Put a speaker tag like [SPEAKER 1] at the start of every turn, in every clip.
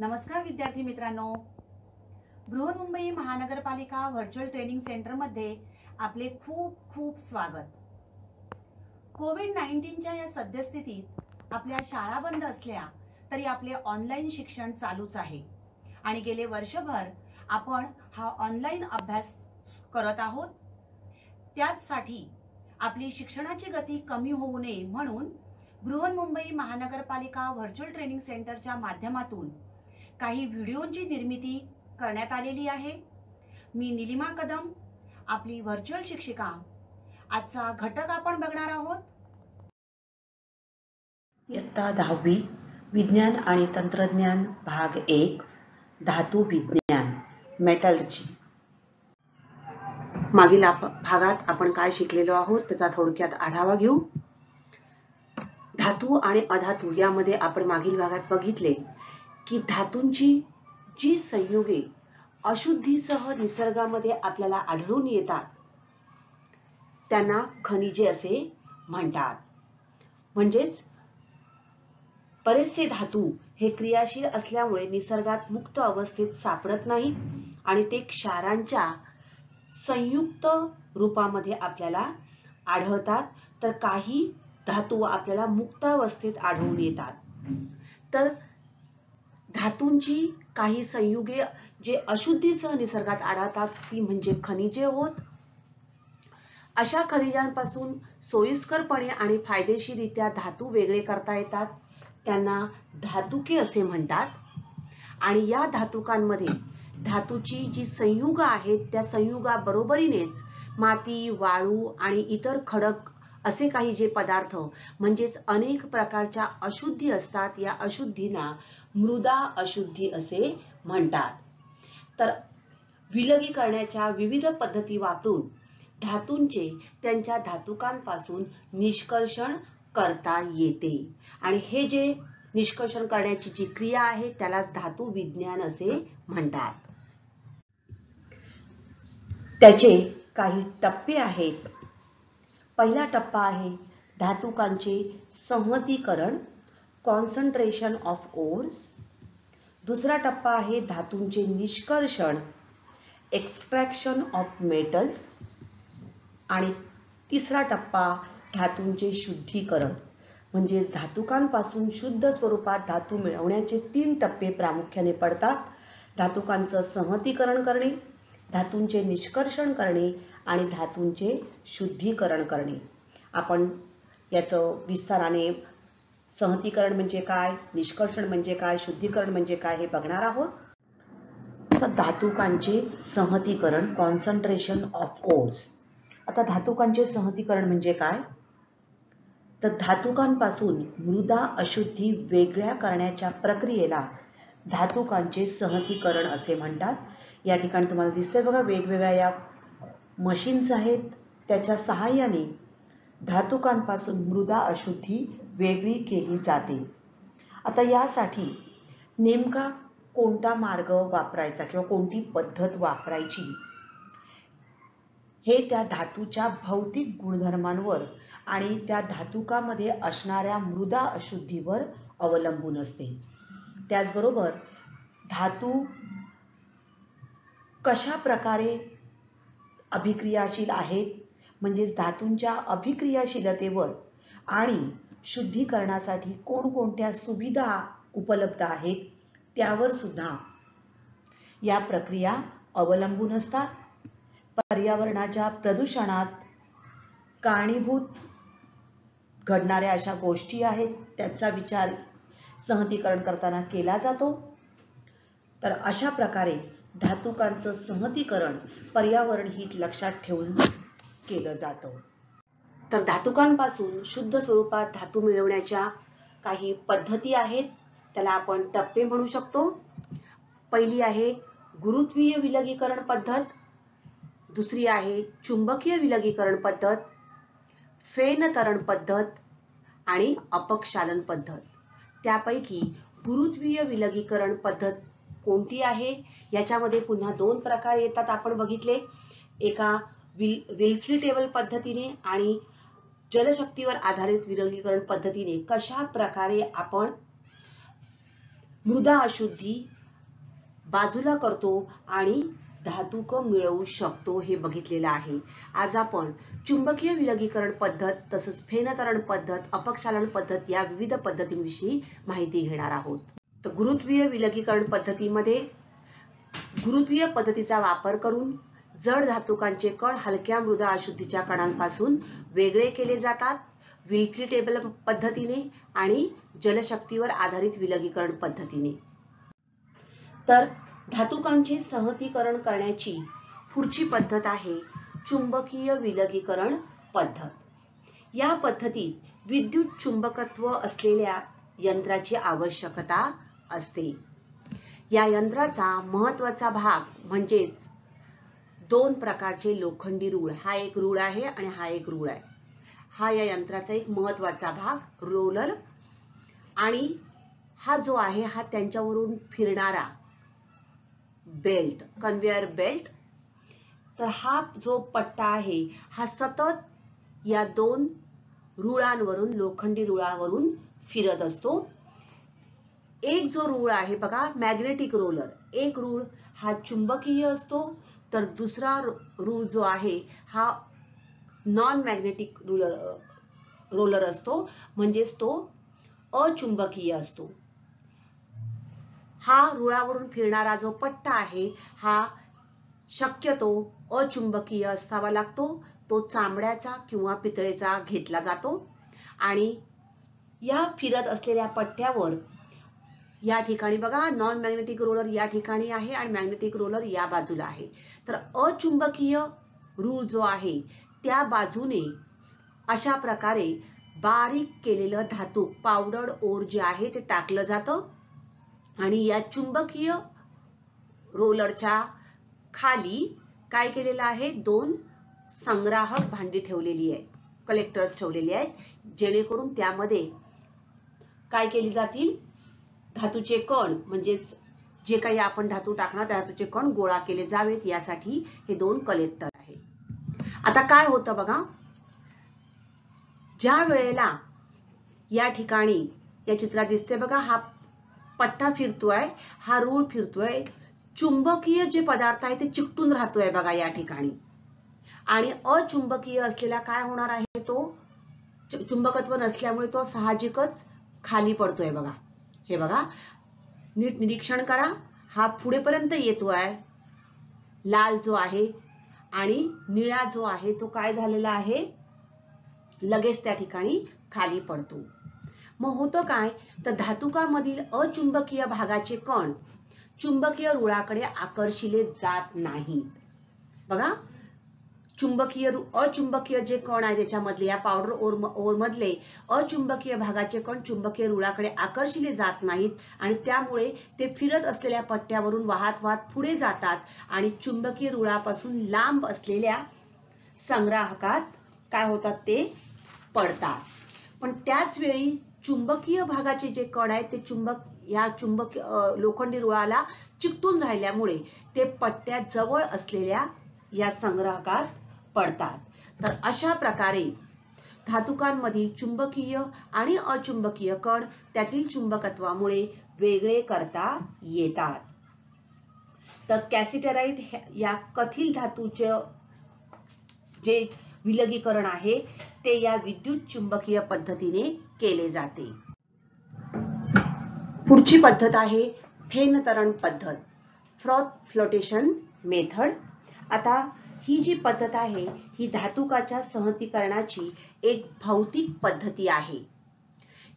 [SPEAKER 1] नमस्कार विद्यार्थी मित्रांनो, बृहन्मुंबई महानगरपालिका व्हर्च्युअल ट्रेनिंग सेंटर मध्ये आपले खूप खूप स्वागत। कोविड-19च्या या सद्यस्थितीत आपल्या शाळा बंद असल्या तरी आपले ऑनलाईन शिक्षण चालूच आहे आणि गेले वर्षभर आपण हा ऑनलाईन अभ्यास करत आहोत। त्यासाठी आपली शिक्षणाची गती कमी होऊ नये म्हणून बृहन्मुंबई महानगरपालिका व्हर्च्युअल ट्रेनिंग सेंटरच्या माध्यमातून काही व्हिडिओंची निर्मिती करण्यात आलेली आहे। मी निलिमा कदम, आपली व्हर्च्युअल शिक्षिका। आजचा घटक आपण बघणार आहोत।
[SPEAKER 2] इयत्ता 10वी विज्ञान आणि तंत्रज्ञान भाग 1 धातू विज्ञान मेटलर्जी। मागील भागात आपण काय शिकलेलो आहोत त्याचा थोडक्यात आढावा घेऊ। धातू आणि अधातू यामध्ये आपण मागील भागात बघितले की धातूंची जी संयुगे अशुद्धीसह निसर्गामध्ये आपल्याला आढळून येतात त्यांना खनिजे असे म्हणतात। म्हणजेच बरेचसे धातू हे क्रियाशील असल्यामुळे निसर्गात मुक्त अवस्थेत सापडत नाहीत आणि ते क्षारांच्या संयुक्त रूपामध्ये आपल्याला आढळतात, तर काही धातू आपल्याला मुक्त अवस्थेत आढळून येतात। तर धातूंची काही संयुगे जे अशुद्धीसह निसर्गात आढळतात ती म्हणजे खनिजे होत। अशा खनिजांपासून सोयीस्करपणे आणि फायदेशीररित्या धातू वेगळे करता येतात, त्यांना धातुके असे म्हणतात। आणि या धातुकांमध्ये धातूची जी संयुग आहेत त्या संयुगाबरोबरीनेच माती, वाळू आणि इतर खडक असे काही जे पदार्थ म्हणजेच अनेक प्रकारच्या अशुद्धी असतात, या अशुद्धींना मृदा अशुद्धी असे म्हणतात। तर विलगीकरणाच्या विविध पद्धती वापरून धातूंचे त्यांच्या धातुकांपासून निष्कर्षण करता येते आणि हे जे निष्कर्षण करण्याची जी क्रिया आहे त्यालाच धातू विज्ञान असे म्हणतात। त्याचे काही टप्पे आहेत। पहिला टप्पा आहे धातुकांचे संहतीकरण, कॉन्सन्ट्रेशन ऑफ ओर्स। दुसरा टप्पा आहे धातूंचे निष्कर्षण, एक्सट्रॅक्शन ऑफ मेटल्स। आणि तिसरा टप्पा धातूंचे शुद्धीकरण, म्हणजे धातुकांपासून शुद्ध स्वरूपात धातू मिळवण्याचे 3 टप्पे प्रामुख्याने पडतात। धातुकांचं संहतीकरण करणे, धातूंचे निष्कर्षण करणे आणि धातूंचे शुद्धीकरण करणे। आपण याचं विस्ताराने संहतीकरण म्हणजे काय, निष्कर्षण म्हणजे काय, शुद्धीकरण म्हणजे काय हे बघणार आहोत। तर धातुकांचे संहतीकरण, कॉन्सन्ट्रेशन ऑफ ओर्स। आता धातुकांचे संहतीकरण म्हणजे काय, तर धातुकांपासून मृदा अशुद्धी वेगळ्या करण्याच्या प्रक्रियेला धातुकांचे संहतीकरण असे म्हणतात। या ठिकाणी तुम्हाला दिसतंय बघा, वेगवेगळ्या या मशीन्स आहेत, त्याच्या सहाय्याने धातुकांपासून मृदा अशुद्धी वेगळी केली जाते। आता यासाठी नेमका कोणता मार्ग वापरायचा किंवा कोणती पद्धत वापरायची हे त्या धातूच्या भौतिक गुणधर्मांवर आणि त्या धातुकामध्ये असणाऱ्या मृदा अशुद्धीवर अवलंबून असते। त्याचबरोबर धातू कशा प्रकारे अभिक्रियाशील आहेत, म्हणजे धातूंच्या अभिक्रियाशीलतेवर आणि शुद्धीकरणासाठी कोणकोणत्या सुविधा उपलब्ध आहेत त्यावर सुद्धा या प्रक्रिया अवलंबून असतात। पर्यावरणाच्या प्रदूषणात कारणीभूत घडणाऱ्या अशा गोष्टी आहेत त्याचा विचार संहतीकरण करताना केला जातो। तर अशा प्रकारे धातुकांचं संहतीकरण पर्यावरण हित लक्षात ठेवून केलं जातं। तर धातुकांपासून शुद्ध स्वरूपात धातू मिळवण्याच्या काही पद्धती आहेत, त्याला आपण टप्पे म्हणू शकतो। पहिली आहे गुरुत्वीय विलगीकरण पद्धत, दुसरी आहे चुंबकीय विलगीकरण पद्धत, फेनतरण पद्धत आणि अपक्षालन पद्धत। त्यापैकी गुरुत्वीय विलगीकरण पद्धत कोणती आहे, याच्यामध्ये पुन्हा 2 प्रकार येतात आपण बघितले। एका विल्फ्ली टेबल पद्धतीने आणि जलशक्तीवर आधारित विलगीकरण पद्धतीने कशा प्रकारे आपण मृदा अशुद्धी बाजूला करतो आणि धातुक मिळवू शकतो हे बघितलेलं आहे. आज आपण चुंबकीय विलगीकरण पद्धत तसंच फेनतरण पद्धत, अपक्षालन पद्धत या विविध पद्धतींविषयी माहिती घेणार आहोत. तर गुरुत्वीय विलगीकरण पद्धतीमध्ये गुरुत्वीय पद्धतीचा वापर करून जड धातुकांचे कण हलक्या मृदा अशुद्धीच्या कणांपासून वेगळे केले जातात. विल्की टेबल पद्धतीने आणि जलशक्तीवर आधारित विलगीकरण पद्धतीने. तर धातुकांचे सहतीकरण करण्याची पुढची पद्धत आहे चुंबकीय विलगीकरण पद्धत. या पद्धतीत विद्युत चुंबकत्व असलेल्या यंत्राची आवश्यकता असते. या यंत्राचा महत्त्वाचा भाग म्हणजेच दोन प्रकारचे लोखंडी रूळ, हा एक रूळ आहे आणि हा एक रूळ आहे. हा या यंत्राचा एक महत्त्वाचा भाग, रोलर, आणि हा जो आहे हा त्यांच्यावरून फिरणारा बेल्ट, कन्व्हेयर बेल्ट. तर हा जो पट्टा आहे हा सतत या दोन रुळांवरून, लोखंडी रुळावरून फिरत असतो. एक जो रूळ आहे बघा, मॅग्नेटिक रोलर, एक रूळ हा चुंबकीय असतो, तर दुसरा रूळ जो आहे हा नॉन मॅग्नेटिक रोलर असतो, म्हणजेच तो अचुंबकीय असतो. हा रुळावरून फिरणारा जो पट्टा आहे हा शक्यतो अचुंबकीय असावा लागतो. तो चांबड्याचा किंवा पितळेचा घेतला जातो आणि या फिरत असलेल्या पट्ट्यावर या ठिकाणी बघा नॉन मॅग्नेटिक रोलर या ठिकाणी आहे आणि मॅग्नेटिक रोलर या बाजूला आहे. तर अचुंबकीय रूळ जो आहे त्या बाजूने अशा प्रकारे बारीक केलेलं धातू, पावडर ओर जे आहे ते टाकलं जातं आणि या चुंबकीय रोलरच्या खाली काय केलेलं आहे, दोन संग्राहक भांडी ठेवलेली आहेत, कलेक्टर्स ठेवलेले आहेत, जेणेकरून त्यामध्ये काय केली जातील, धातूचे कण म्हणजेच जे काही आपण धातू टाकणार त्या धातूचे कण गोळा केले जावेत यासाठी हे दोन कलेक्टर आहे. आता काय होतं बघा, ज्या वेळेला या ठिकाणी या चित्रात दिसते बघा, हा पट्टा फिरतोय, हा रूळ फिरतोय, चुंबकीय जे पदार्थ आहे ते चिकटून राहतोय बघा या ठिकाणी, आणि अचुंबकीय असलेला काय होणार आहे, तो चुंबकत्व नसल्यामुळे तो साहजिकच खाली पडतोय बघा. हे बघा, नीट निरीक्षण करा, हा पुढेपर्यंत येतोय लाल जो आहे आणि निळा जो आहे तो काय झालेला आहे, लगेच त्या ठिकाणी खाली पडतो. मग होतं काय, तर धातुकामधील अचुंबकीय भागाचे कण चुंबकीय रुळाकडे आकर्षिले जात नाहीत. बघा, अचुंबकीय जे कण आहे त्याच्यामधले या पावडर ओर मधले अचुंबकीय भागाचे कण चुंबकीय रुळाकडे आकर्षिले जात नाहीत आणि त्यामुळे ते फिरत असलेल्या पट्ट्यावरून वाहत वाहत पुढे जातात आणि चुंबकीय रुळापासून लांब असलेल्या संग्राहकात काय होतात, ते पडतात. पण त्याच वेळी चुंबकीय भागाचे जे कण आहेत ते लोखंडी रुळाला चिकटून राहिल्यामुळे ते पट्ट्या जवळ असलेल्या या संग्राहकात पडतात. तर अशा प्रकारे धातुकांमधील चुंबकीय आणि अचुंबकीय कण त्यातील चुंबकत्वामुळे वेगळे करता येतात. तर कॅसिटराइट या कथील धातूचे जे विलगीकरण आहे ते या विद्युत चुंबकीय पद्धतीने केले जाते. पुढची पद्धत आहे फेनतरण पद्धत, फ्रॉथ फ्लोटेशन मेथड. आता ही जी पद्धत आहे ही धातुकाच्या सहतीकरणाची एक भौतिक पद्धती आहे.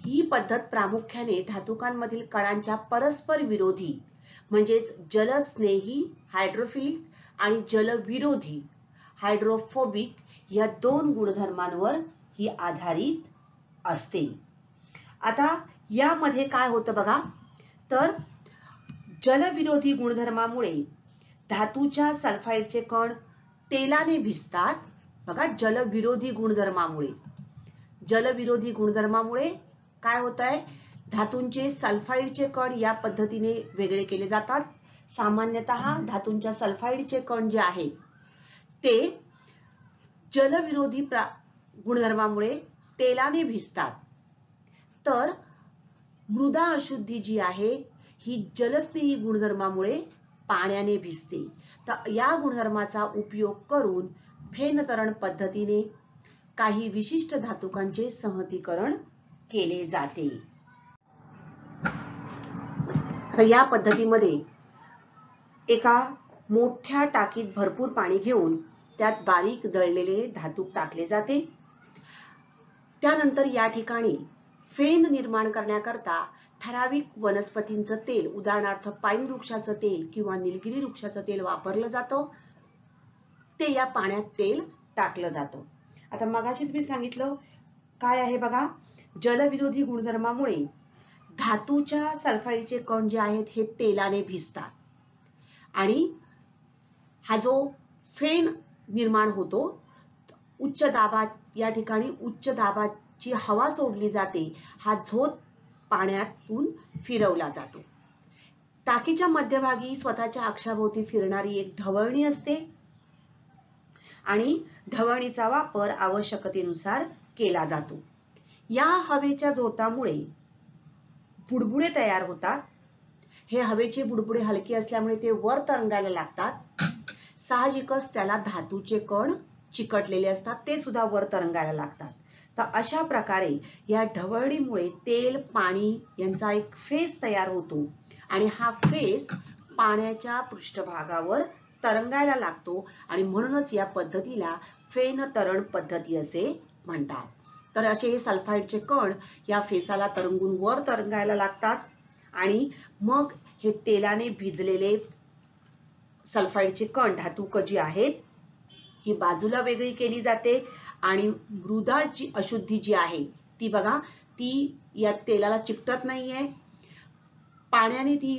[SPEAKER 2] ही पद्धत प्रामुख्याने धातुकांमधील कणांच्या परस्पर विरोधी म्हणजेच जलस्नेही हायड्रोफिलिक आणि जलविरोधी हायड्रोफोबिक या दोन गुणधर्मांवर ही आधारित असते. आता यामध्ये काय होतं बघा, तर जलविरोधी गुणधर्मामुळे धातूच्या सल्फाइडचे कण तेलाने भिजतात. बघा, जलविरोधी गुणधर्मामुळे काय होत आहे, धातूंचे सल्फाइडचे कण या पद्धतीने वेगळे केले जातात. सामान्यतः धातूंच्या सल्फाइडचे कण जे आहेत ते जलविरोधी गुणधर्मामुळे तेलाने भिजतात. तर मृदा अशुद्धी जी आहे ही जलस्नेही गुणधर्मामुळे पाण्याने भिजते. तर या गुणधर्माचा उपयोग करून फेनतरण पद्धतीने काही विशिष्ट धातुकांचे संहतीकरण केले जाते. तर या पद्धतीमध्ये एका मोठ्या टाकीत भरपूर पाणी घेऊन त्यात बारीक दळलेले धातूक टाकले जाते. त्यानंतर या ठिकाणी फेन निर्माण करण्याकरता ठराविक वनस्पतींचं तेल, उदाहरणार्थ पाईन वृक्षाचं तेल किंवा निलगिरी वृक्षाचं तेल वापरलं जातं. ते या पाण्यात तेल टाकलं जातं. आता मगाशीच मी सांगितलं काय आहे बघा, जलविरोधी गुणधर्मामुळे धातूच्या सल्फाईडचे कण जे आहेत हे तेलाने भिजतात आणि हा जो फेन निर्माण होतो, उच्च दाबात या ठिकाणी उच्च दाबाची हवा सोडली जाते. हा झोत पाण्यातून फिरवला जातो. टाकीच्या मध्यभागी स्वतःच्या अक्षाभोवती फिरणारी एक ढवळणी असते आणि ढवळणीचा वापर आवश्यकतेनुसार केला जातो. या हवेच्या झोतामुळे बुडबुडे तयार होतात. हे हवेचे बुडबुडे हलके असल्यामुळे ते वर तरंगायला लागतात. साहजिकच त्याला धातूचे कण चिकटलेले असतात, ते सुद्धा वर तरंगायला लागतात. तर अशा प्रकारे या ढवळणीमुळे तेल, पाणी यांचा एक फेस तयार होतो आणि हा फेस पाण्याच्या पृष्ठभागावर तरंगायला लागतो आणि म्हणूनच या पद्धतीला फेनतरण पद्धती असे म्हणतात. तर असे हे सल्फाईडचे कण या फेसाला तरंगून वर तरंगायला लागतात आणि मग हे तेलाने भिजलेले सल्फाईडचे कण, धातुक जी आहेत, ही बाजूला वेगळी केली जाते आणि मृदाची अशुद्धी जी आहे ती बघा, ती या तेलाला चिकटत नाहीये. पाण्याने ती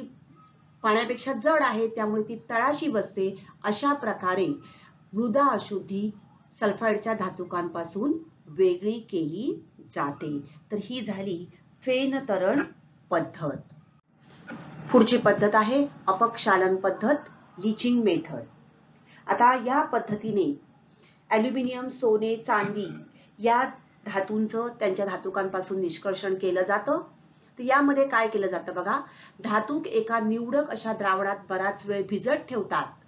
[SPEAKER 2] पाण्यापेक्षा जड आहे, त्यामुळे ती तळाशी बसते. अशा प्रकारे मृदा अशुद्धी सल्फाईडच्या धातुकांपासून वेगळी केली जाते. तर ही झाली फेनतरण पद्धत. पुढची पद्धत आहे अपक्षालन पद्धत, लीचिंग मेथड. आता या पद्धतीने ॲल्युमिनियम, सोने, चांदी या धातूंचं त्यांच्या धातुकांपासून निष्कर्षण केलं जातं. तर यामध्ये काय केलं जातं बघा, धातूक एका निवडक अशा द्रावणात बराच वेळ भिजत ठेवतात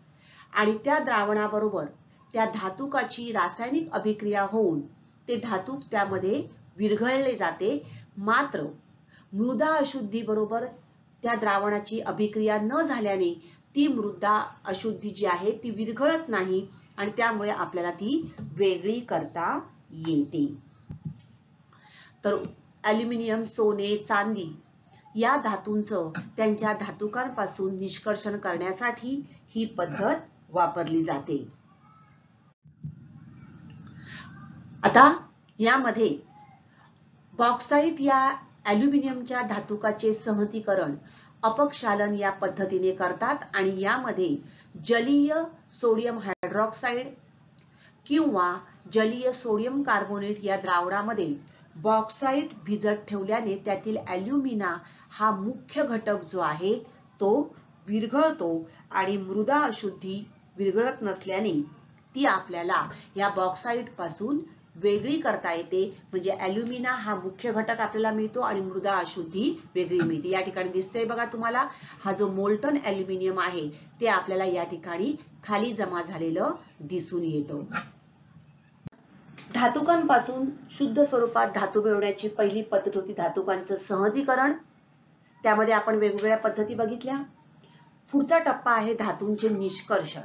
[SPEAKER 2] आणि त्या द्रावणाबरोबर त्या धातुकाची रासायनिक अभिक्रिया होऊन ते धातूक त्यामध्ये विरघळले जाते. मात्र मृदा अशुद्धी बरोबर त्या द्रावणाची अभिक्रिया न झाल्याने ती मृदा अशुद्धी जी आहे ती विरघळत नाही आणि त्यामुळे आपल्याला ती वेगळी करता येते. तर ॲल्युमिनियम, सोने, चांदी या धातूंचं त्यांच्या धातुकांपासून निष्कर्षण करण्यासाठी ही पद्धत वापरली जाते. आता यामध्ये बॉक्साईट या ॲल्युमिनियमच्या धातुकाचे संहतीकरण अपक्षालन या पद्धतीने करतात आणि यामध्ये जलीय सोडियम हायड्रॉक्साइड किंवा जलीय सोडियम कार्बोनेट या द्रावणामध्ये बॉक्साईट भिजत ठेवल्याने त्यातील ॲल्युमिना हा मुख्य घटक जो आहे तो विरघळतो आणि मृदा अशुद्धी विरघळत नसल्याने ती आपल्याला या बॉक्साईट पासून वेगळी करता येते. म्हणजे ॲल्युमिना हा मुख्य घटक आपल्याला मिळतो आणि मृदा अशुद्धी वेगळी मिळते. या ठिकाणी दिसतंय बघा तुम्हाला, हा जो मोल्टन ॲल्युमिनियम आहे ते आपल्याला या ठिकाणी खाली जमा झालेलं दिसून येतं. धातुकांपासून शुद्ध स्वरूपात धातू मिळवण्याची पहिली पद्धत होती धातुकांचं संहतीकरण. त्यामध्ये आपण वेगवेगळ्या पद्धती बघितल्या. पुढचा टप्पा आहे धातूंचे निष्कर्षण.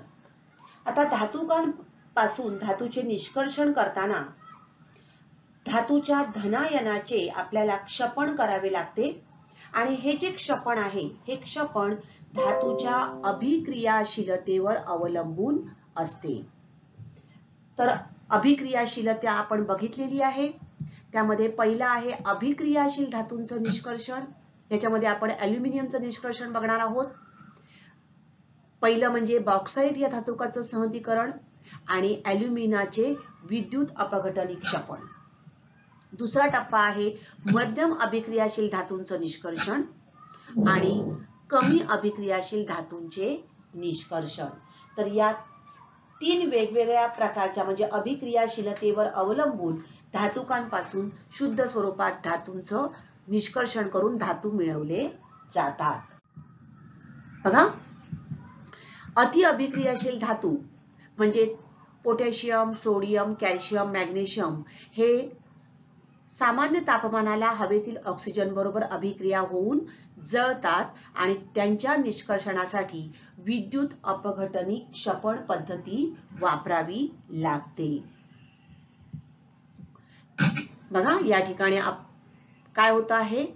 [SPEAKER 2] आता धातुकांपासून धातूचे निष्कर्षण करताना धातूच्या धनायनाचे आपल्याला क्षपण करावे लागते आणि हे जे क्षपण आहे हे क्षपण धातूच्या अभिक्रियाशीलतेवर अवलंबून असते. तर अभिक्रियाशीलता आपण बघितलेली आहे. त्यामध्ये पहिला आहे अभिक्रियाशील धातूंचं निष्कर्षण. याच्यामध्ये आपण ॲल्युमिनियमचं निष्कर्षण बघणार आहोत. पहिलं म्हणजे बॉक्साईट या धातुकाचं संहतीकरण आणि ॲल्युमिनाचे विद्युत अपघटनी क्षपण. दुसरा टप्पा आहे मध्यम अभिक्रियाशील धातूंचं निष्कर्षण आणि कमी अभिक्रियाशील धातूंचे निष्कर्षण. तर या तीन वेगवेगळ्या प्रकारच्या म्हणजे अभिक्रियाशीलतेवर अवलंबून धातुकांपासून शुद्ध स्वरूपात धातूंचं निष्कर्षण करून धातू मिळवले जातात. बघा, अति अभिक्रियाशील धातू म्हणजे पोटॅशियम, सोडियम, कॅल्शियम, मॅग्नेशियम हे सामान्य तापमानाला हवेतील ऑक्सिजन बरोबर अभिक्रिया होऊन जळतात आणि त्यांच्या निष्कर्षणासाठी विद्युत अपघटनी क्षपण पद्धती वापरावी लागते. बघा, या ठिकाणी काय होत आहे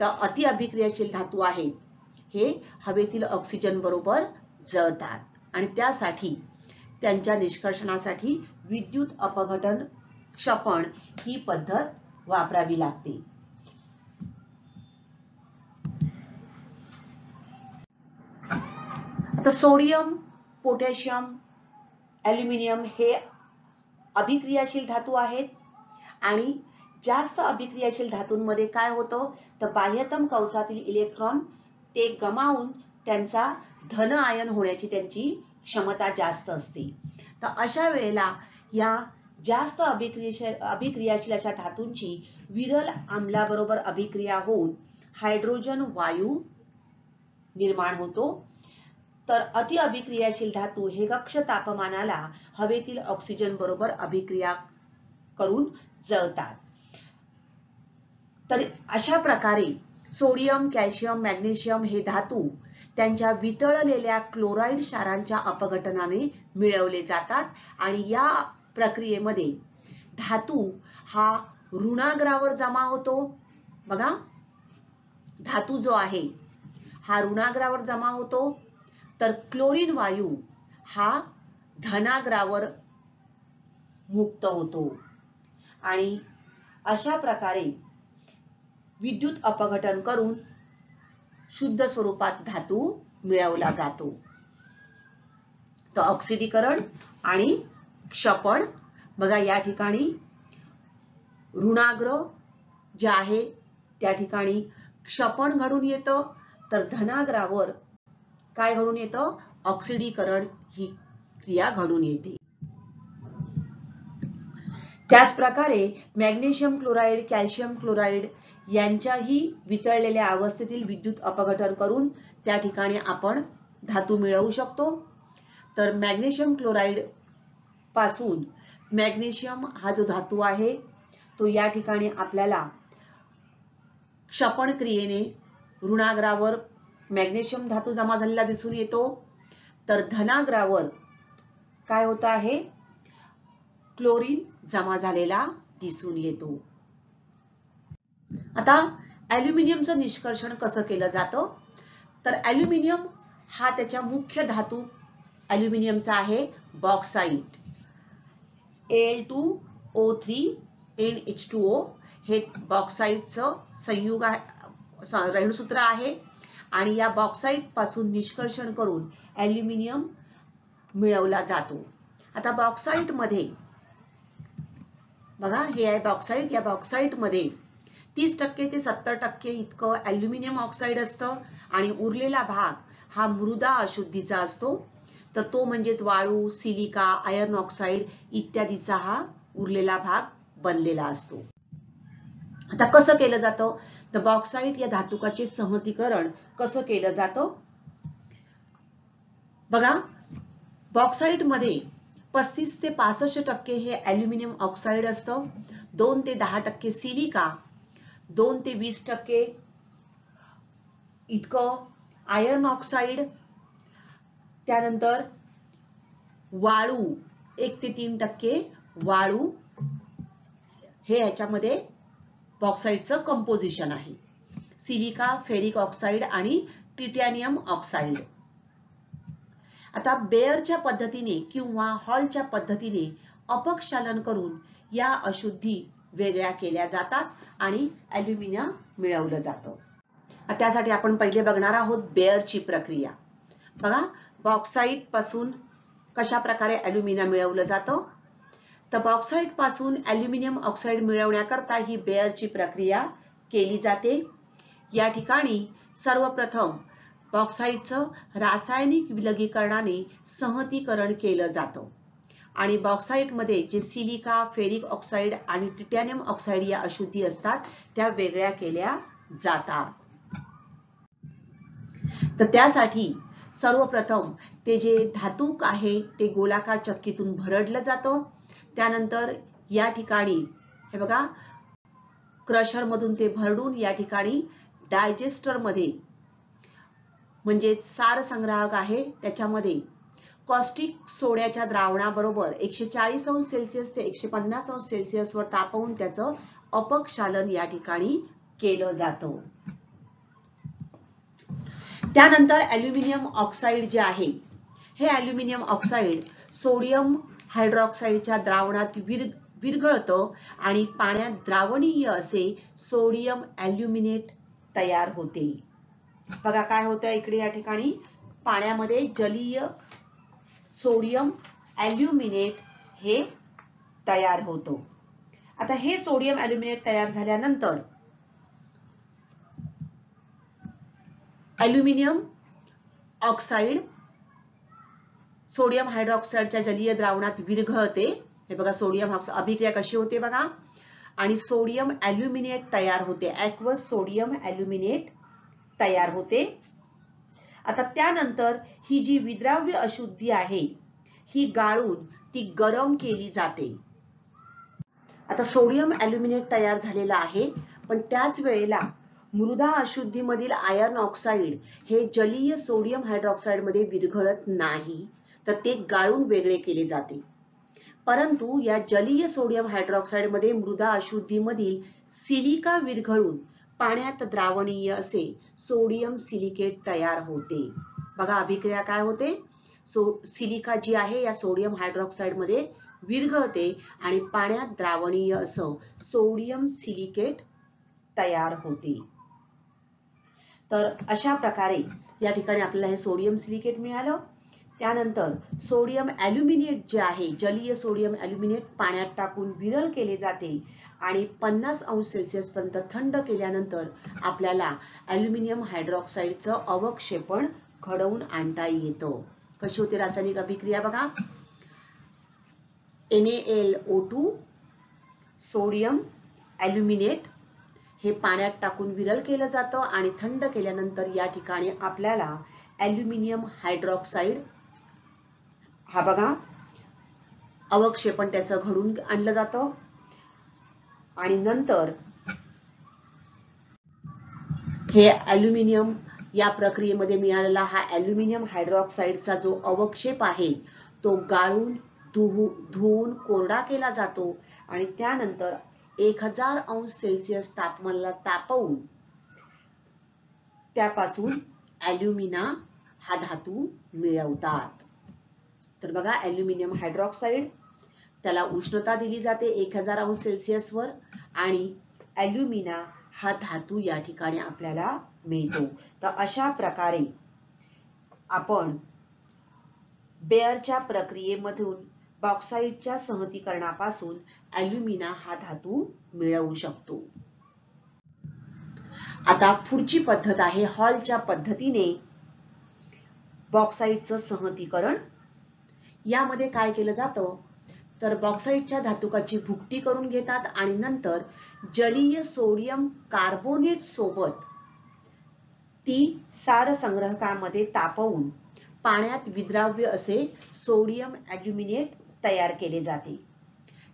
[SPEAKER 2] तर अति अभिक्रियाशील धातू आहेत हे हवेतील ऑक्सिजन बरोबर जळतात आणि त्यासाठी त्यांच्या निष्कर्षणासाठी विद्युत अपघटन क्षपण ही पद्धत वापरावी लागते. आता सोडियम, पोटॅशियम, ॲल्युमिनियम हे अभिक्रियाशील धातू आहेत आणि जास्त अभिक्रियाशील धातूंमध्ये काय होतं तर बाह्यतम कंसातील इलेक्ट्रॉन ते गमावून त्यांचा धन आयन होण्याची त्यांची क्षमता जास्त असते. तर अशा वेळेला या जास्त अभिक्रियाशील अशा धातूंची विरल आम्लाबरोबर अभिक्रिया होऊन हायड्रोजन वायू निर्माण होतो. तर अति अभिक्रियाशील धातू हे कक्ष तापमानाला हवेतील ऑक्सिजन बरोबर अभिक्रिया करून जळतात. तर अशा प्रकारे सोडियम, कॅल्शियम, मॅग्नेशियम हे धातू त्यांच्या वितळलेल्या क्लोराईड क्षारांच्या अपघटनाने मिळवले जातात आणि या प्रक्रियेमध्ये धातू हा ऋणाग्रावर जमा होतो. बघा, धातू जो आहे हा ऋणाग्रावर जमा होतो तर क्लोरीन वायू हा धनाग्रावर मुक्त होतो आणि अशा प्रकारे विद्युत अपघटन करून शुद्ध स्वरूपात धातू मिळवला जातो. तर ऑक्सिडीकरण आणि क्षपण, बघा या ठिकाणी ऋणाग्र जे आहे त्या ठिकाणी क्षपण घडून येतं तर धनाग्रावर काय घडून येतं ऑक्सिडीकरण ही क्रिया घडून येते. त्याच प्रकारे मॅग्नेशियम क्लोराईड, कॅल्शियम क्लोराईड यांच्याही वितळलेल्या अवस्थेतील विद्युत अपघटन करून त्या ठिकाणी आपण धातू मिळवू शकतो. तर मॅग्नेशियम क्लोराईड पासून मॅग्नेशियम हा जो धातू आहे तो या ठिकाणी आपल्याला क्षपण क्रियेने ऋणाग्रावर मॅग्नेशियम धातू जमा झालेला दिसून येतो तर धनाग्रावर काय होत आहे क्लोरीन जमा झालेला दिसून येतो. आता ॲल्युमिनियमचं निष्कर्षण कसं केलं जातं तर ॲल्युमिनियम हा त्याच्या मुख्य धातू ॲल्युमिनियमचा आहे बॉक्साईट. Al2O3NH2O हे बॉक्साईटचं संयुग रेणूसूत्र आहे आणि या बॉक्साईट पासून निष्कर्षण करून ॲल्युमिनियम मिळवला जातो. आता बॉक्साईट मध्ये बघा हे आहे बॉक्साईट. या बॉक्साईट मध्ये 30% ते 70% इतकं ॲल्युमिनियम ऑक्साईड असतं आणि उरलेला भाग हा मृदा अशुद्धीचा असतो. तर तो म्हणजेच वाळू, सिलिका, आयर्न ऑक्साईड इत्यादीचा हा उरलेला भाग बनलेला असतो. आता कसं केलं जातं तर बॉक्साईट या धातुकाचे संहतीकरण कसं केलं जातं बघा. बॉक्साईट मध्ये 35 ते 65% हे ॲल्युमिनियम ऑक्साईड असतं, 2 ते 10% सिलिका, 2 ते 20% इतकं आयर्न ऑक्साईड, त्यानंतर वाळू 1 ते 3% वाळू हे याच्यामध्ये बॉक्साईटचं कंपोजिशन आहे. सिलिका, फेरिक ऑक्साईड आणि टायटॅनियम ऑक्साईड. आता बेअरच्या पद्धतीने किंवा हॉलच्या पद्धतीने अपक्षालन करून या अशुद्धी वेगळ्या केल्या जातात आणि ॲल्युमिनियम मिळवलं जातं. त्यासाठी आपण पहिले बघणार आहोत बेअरची प्रक्रिया. बघा बॉक्साईट पासून कशा प्रकारे ॲल्युमिनियम मिळवलं जातं तर बॉक्साईट पासून ॲल्युमिनियम ऑक्साईड मिळवण्याकरता ही बेअरची प्रक्रिया केली जाते. या ठिकाणी सर्वप्रथम बॉक्साईटचं रासायनिक विलगीकरणाने संहतीकरण केलं जातं आणि बॉक्साईट मध्ये जे सिलिका, फेरिक ऑक्साईड आणि टायटॅनियम ऑक्साईड या अशुद्धी असतात त्या वेगळ्या केल्या जातात. तर त्यासाठी सर्वप्रथम ते जे धातूक आहे ते गोलाकार चक्कीतून भरडलं जातं. त्यानंतर या ठिकाणी हे बघा क्रशर मधून ते भरडून या ठिकाणी डायजेस्टर मध्ये म्हणजे सार संग्राहक आहे त्याच्यामध्ये कॉस्टिक सोड्याच्या द्रावणाबरोबर 140 अंश सेल्सिअस ते 150 अंश सेल्सिअस वर तापवून त्याचं अपक्षालन या ठिकाणी केलं जातं. त्यानंतर ॲल्युमिनियम ऑक्साईड जे आहे हे ॲल्युमिनियम ऑक्साईड सोडियम हायड्रॉक्साईडच्या द्रावणात विरघळतं आणि पाण्यात द्रावणीय असे सोडियम ॲल्युमिनेट तयार होते. बघा काय होतं इकडे या ठिकाणी पाण्यामध्ये जलीय सोडियम ॲल्युमिनेट हे तयार होतो. आता हे सोडियम ॲल्युमिनेट तयार झाल्यानंतर ॲल्युमिनियम ऑक्साईड सोडियम हायड्रॉक्साईडच्या जलीय द्रावणात विरघळते. हे बघा सोडियम अभिक्रिया कशी होते बघा आणि सोडियम ॲल्युमिनेट तयार होते. ॲक्वस सोडियम ॲल्युमिनेट तयार होते. आता त्यानंतर ही जी विद्राव्य अशुद्धी आहे ही गाळून ती गरम केली जाते. आता सोडियम ॲल्युमिनेट तयार झालेला आहे पण त्याच वेळेला मृदा अशुद्धीमधील आयर्न ऑक्साईड हे जलीय सोडियम हायड्रॉक्साईड मध्ये विरघळत नाही तर ते गाळून वेगळे केले जाते. परंतु या जलीय सोडियम हायड्रॉक्साईड मध्ये मृदा अशुद्धीमधील सिलिका विरघळून पाण्यात द्रावणीय असे सोडियम सिलिकेट तयार होते. बघा अभिक्रिया काय होते सिलिका जी आहे या सोडियम हायड्रॉक्साईड मध्ये विरघळते आणि पाण्यात द्रावणीय असं सोडियम सिलिकेट तयार होते. तर अशा प्रकारे या ठिकाणी आपल्याला हे सोडियम सिलिकेट मिळालं. त्यानंतर सोडियम ॲल्युमिनेट जे आहे जलीय सोडियम ॲल्युमिनेट पाण्यात टाकून विरळ केले जाते आणि 50 अंश सेल्सिअस पर्यंत थंड केल्यानंतर आपल्याला ॲल्युमिनियम हायड्रॉक्साईडचं अवक्षेपण घडवून आणता येतं. कशी होते रासायनिक अभिक्रिया बघा NaLO2 सोडियम ॲल्युमिनेट हे पाण्यात टाकून विरळ केलं जातं आणि थंड केल्यानंतर या ठिकाणी आपल्याला ॲल्युमिनियम हायड्रॉक्साईड हा बघा अवक्षेपण त्याचं घडून आणलं जातं आणि नंतर हे ॲल्युमिनियम या प्रक्रियेमध्ये मिळालेला हा ॲल्युमिनियम हायड्रॉक्साईडचा जो अवक्षेप आहे तो गाळून धुवून कोरडा केला जातो आणि त्यानंतर 1000 अंश सेल्सिअस तापमानाला तापवून त्यापासून ॲल्युमिना हा धातू मिळवतात. तर बघा ॲल्युमिनियम हायड्रॉक्साईड त्याला उष्णता दिली जाते 1000 अंश सेल्सिअस वर आणि ॲल्युमिना हा धातू या ठिकाणी आपल्याला मिळतो. तर अशा प्रकारे आपण बेअरच्या प्रक्रियेमधून बॉक्साईटच्या सहतीकरणापासून ॲल्युमिना हा धातू मिळवू शकतो. आता पुढची पद्धत आहे हॉलच्या पद्धतीने बॉक्साईटचं सहतीकरण. यामध्ये काय केलं जातं तर बॉक्साईटच्या धातुकाची भुकटी करून घेतात आणि नंतर जलीय सोडियम कार्बोनेट सोबत ती सार संग्रहकामध्ये तापवून पाण्यात विद्राव्य असे सोडियम ॲल्युमिनेट तयार केले जाते.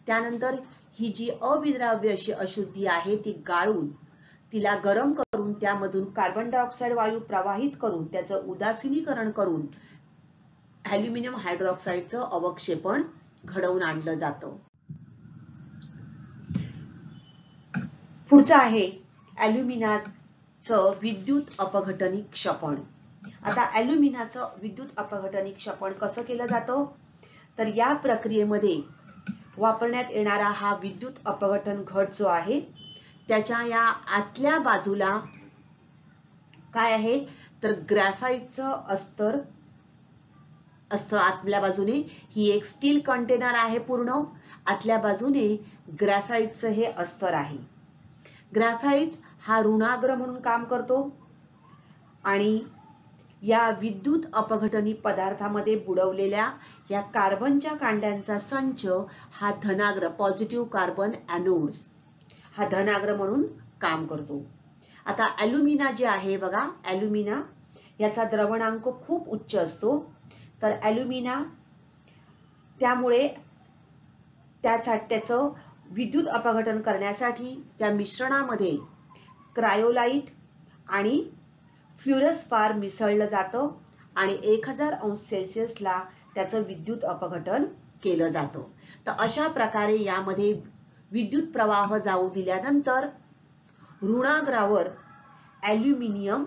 [SPEAKER 2] त्यानंतर ही जी अविद्राव्य अशी अशुद्धी आहे ती गाळून तिला गरम करून त्यामधून कार्बन डायऑक्साईड वायू प्रवाहित करून त्याचं उदासीनीकरण करून ॲल्युमिनियम हायड्रॉक्साईडचं अवक्षेपण घडवून आणलं जातं. पुढचं आहे ॲल्युमिनाचं विद्युत अपघटनी क्षपण. आता ॲल्युमिनाचं विद्युत अपघटनी क्षपण कसं केलं जातं तर या प्रक्रियेमध्ये वापरण्यात येणारा हा विद्युत अपघटन घट जो आहे त्याच्या या आतल्या बाजूला काय आहे तर ग्रॅफाइटचं अस्तर असतं. आतल्या बाजूने ही एक स्टील कंटेनर आहे पूर्ण आतल्या बाजूने ग्रॅफाइटचं हे अस्तर आहे. ग्रॅफाइट हा ऋणाग्र म्हणून काम करतो आणि या विद्युत अपघटनी पदार्थामध्ये बुडवलेल्या या कार्बनच्या कांड्यांचा संच हा धनाग्र पॉझिटिव्ह कार्बन एनोड्स हा धनाग्र म्हणून काम करतो. आता ॲल्युमिना जे आहे बघा ॲल्युमिना याचा द्रवणांक खूप उच्च असतो. तर ॲल्युमिना त्यामुळे त्याचं विद्युत अपघटन करण्यासाठी त्या मिश्रणामध्ये क्रायोलाइट आणि फ्ल्युरस्पार मिसळलं जातं आणि 1000 अंश सेल्सिअसला त्याचं विद्युत अपघटन केलं जातं. तर अशा प्रकारे यामध्ये विद्युत प्रवाह जाऊ दिल्यानंतर ऋणाग्रावर ॲल्युमिनियम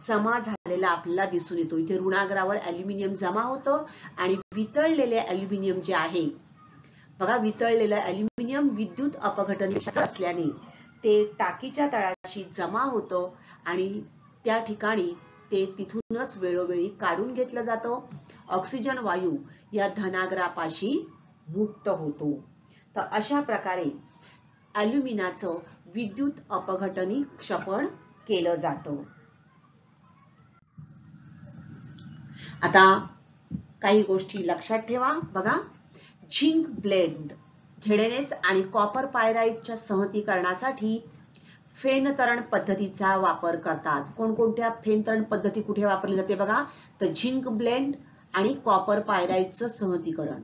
[SPEAKER 2] जमा झालेला आपल्याला दिसून येतो. इथे ऋणाग्रावर ॲल्युमिनियम जमा होतं आणि वितळलेले ॲल्युमिनियम जे आहे बघा, वितळलेलं ॲल्युमिनियम विद्युत अपघटन असल्याने ते टाकीच्या तळाशी जमा होतं आणि त्या ठिकाणी ते तिथूनच वेळोवेळी काढून घेतलं जातं. ऑक्सिजन वायू या धनाग्रापाशी मुक्त होतो. तर अशा प्रकारे ॲल्युमिनाचं विद्युत अपघटनी क्षपण केलं जातं. आता काही गोष्टी लक्षात ठेवा. बघा, झिंक ब्लेंड झेडेनेस आणि कॉपर पायराइटच्या संहतीकरणासाठी फेनतरण पद्धतीचा वापर करतात. कोणकोणत्या फेनतरण पद्धती कुठे वापरली जाते बघा, तर झिंक ब्लेंड आणि कॉपर पायराइटचं संहतीकरण.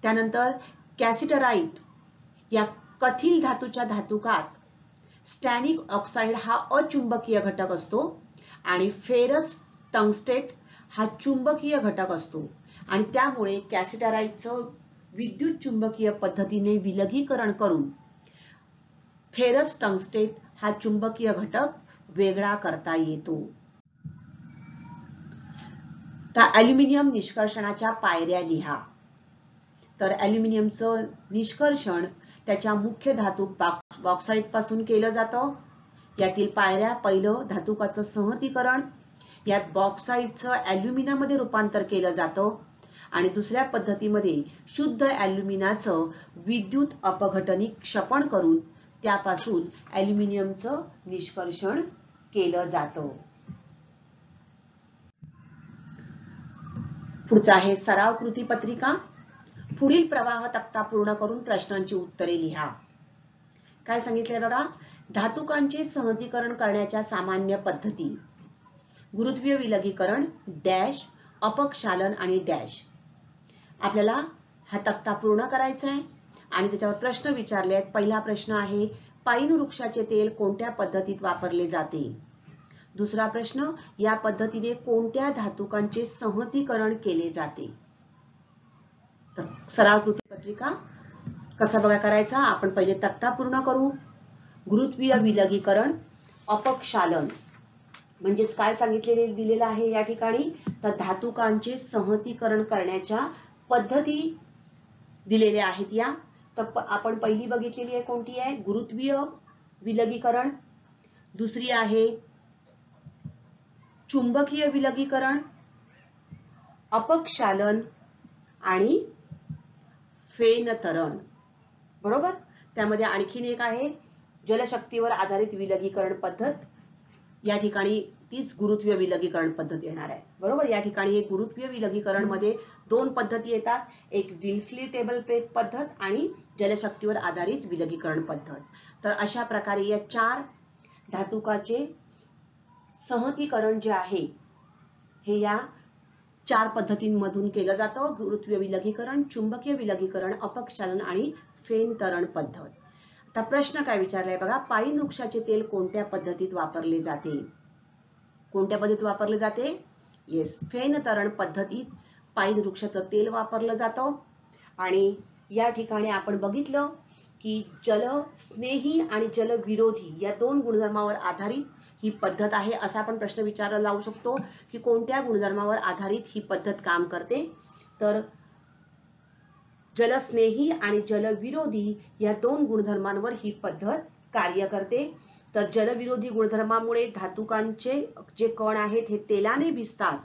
[SPEAKER 2] त्यानंतर कॅसिटराइट या कथिल धातूच्या धातुकात स्टॅनिक ऑक्साईड हा अचुंबकीय घटक असतो आणि फेरस टंगस्टेट हा चुंबकीय घटक असतो आणि त्यामुळे कॅसिटराइटचं विद्युत चुंबकीय पद्धतीने विलगीकरण करून फेरस टंगस्टेट हा चुंबकीय घटक वेगळा करता येतो. तर ॲल्युमिनियम निष्कर्षणाच्या पायऱ्या लिहा. तर ॲल्युमिनियमचं निष्कर्षण त्याच्या मुख्य धातू बॉक्साईट पासून केलं जातं. यातील पायऱ्या, पहिलं धातुकाचं संहतीकरण, यात बॉक्साईटचं ॲल्युमिनामध्ये रूपांतर केलं जातं आणि दुसऱ्या पद्धतीमध्ये शुद्ध ॲल्युमिनाचं विद्युत अपघटनी क्षपण करून त्यापासून ॲल्युमिनियमचं निष्कर्षण केलं जातं. पुढचा आहे सराव कृती पत्रिका. पुढील प्रवाह तक्ता पूर्ण करून प्रश्नांची उत्तरे लिहा. काय सांगितलंय बघा, धातुकांचे संहतीकरण करण्याच्या सामान्य पद्धती: गुरुत्वीय विलगीकरण, डॅश, अपक्षालन आणि डॅश. आपल्याला हा तक्ता पूर्ण करायचा आहे आणि त्याच्यावर प्रश्न विचारले आहेत. पहिला प्रश्न आहे, पाईन वृक्षाचे तेल कोणत्या पद्धतीत वापरले जाते? दुसरा प्रश्न, या पद्धतीने कोणत्या धातुकांचे संहतीकरण केले जाते? तर सराव कृती पत्रिका कसा बघा करायचा, आपण पहिले तक्ता पूर्ण करू. गुरुत्वीय विलगीकरण, अपक्षालन म्हणजेच काय सांगितलेले दिलेलं आहे या ठिकाणी, तर धातुकांचे संहतीकरण करण्याच्या पद्धती दिलेल्या आहेत. या तर आपण पहिली बघितलेली आहे कोणती आहे, गुरुत्वीय विलगीकरण. दुसरी आहे चुंबकीय विलगीकरण, अपक्षालन आणि फेनतरण. बरोबर. त्यामध्ये आणखीन एक आहे जलशक्तीवर आधारित विलगीकरण पद्धत. या ठिकाणी तीच गुरुत्वीय विलगीकरण पद्धत येणार आहे. बरोबर. या ठिकाणी एक गुरुत्वीय विलगीकरण मध्ये दोन पद्धती येतात, एक विल्फ्ली टेबल प्लेट पद्धत आणि जलशक्तीवर आधारित विलगीकरण पद्धत. तर अशा प्रकारे या चार धातुकाचे संहतीकरण जे आहे हे या चार पद्धतींमधून केलं जातं: गुरुत्वीय विलगीकरण, चुंबकीय विलगीकरण, अपक्षालन आणि फेनतरण पद्धत. आता प्रश्न काय विचारलाय बघा, पाईन वृक्षाचे तेल कोणत्या पद्धतीत वापरले जाते? कोणत्या पद्धतीत वापरले जाते? येस, फेनतरण पद्धतीत पाईन वृक्षाचं तेल वापरलं जातं. आणि या ठिकाणी आपण बघितलं की जलस्नेही आणि जलविरोधी या दोन गुणधर्मावर आधारित ही पद्धत आहे. असा आपण प्रश्न विचारला जाऊ शकतो की कोणत्या गुणधर्मावर आधारित ही पद्धत काम करते? तर जलस्नेही आणि जलविरोधी या दोन गुणधर्मांवर ही पद्धत कार्य करते. तर जलविरोधी गुणधर्मामुळे धातुकांचे जे कण आहेत हे तेलाने भिजतात,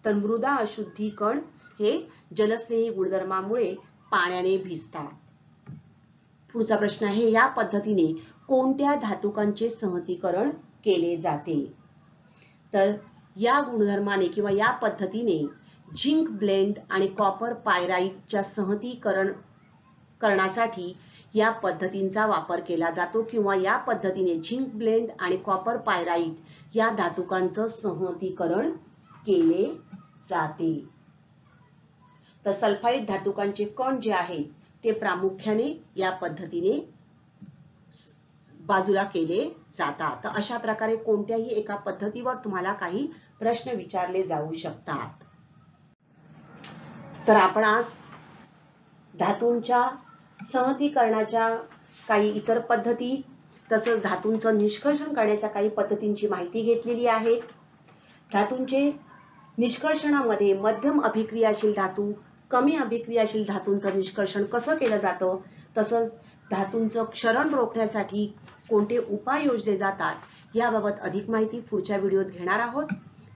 [SPEAKER 2] तर मृदा अशुद्धी कण हे जलस्नेही गुणधर्मामुळे पाण्याने भिजतात. पुढचा प्रश्न आहे, या पद्धतीने कोणत्या धातुकांचे संहतीकरण केले जाते? तर या गुणधर्माने किंवा या पद्धतीने झिंक ब्लेंड आणि कॉपर पायराइटच्या संहतीकरण करण्यासाठी या पद्धतींचा वापर केला जातो किंवा या पद्धतीने झिंक ब्लेंड आणि कॉपर पायराइट या धातुकांचं संहतीकरण केले जाते. तर सल्फाइड धातुकांचे कण जे आहेत ते प्रामुख्याने या पद्धतीने बाजूला केले जातात. तर अशा प्रकारे कोणत्याही एका पद्धतीवर तुम्हाला काही प्रश्न विचारले जाऊ शकतात. तर आपण आज धातूंच्या संहतीकरणाच्या काही इतर पद्धती तसंच धातूंचं निष्कर्षण करण्याच्या काही पद्धतींची माहिती घेतलेली आहे. धातूंचे निष्कर्षणामध्ये मध्यम अभिक्रियाशील धातू, कमी अभिक्रियाशील धातूंचं निष्कर्षण कसं केलं जातं, तसंच धातूंचं क्षरण रोखण्यासाठी कोणते उपाय योजले जातात याबाबत अधिक माहिती पुढच्या व्हिडिओत घेणार आहोत.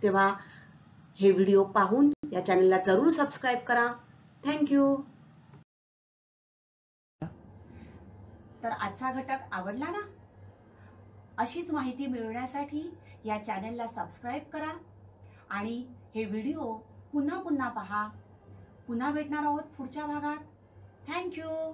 [SPEAKER 2] तेव्हा हे व्हिडिओ पाहून या चॅनलला जरूर सबस्क्राईब करा. थँक्यू.
[SPEAKER 1] तर आजचा घटक आवडला ना? अशीच माहिती मिळवण्यासाठी या चॅनलला सबस्क्राईब करा आणि हे व्हिडिओ पुन्हा पुन्हा पहा. पुन्हा भेटणार आहोत पुढच्या भागात. थँक्यू.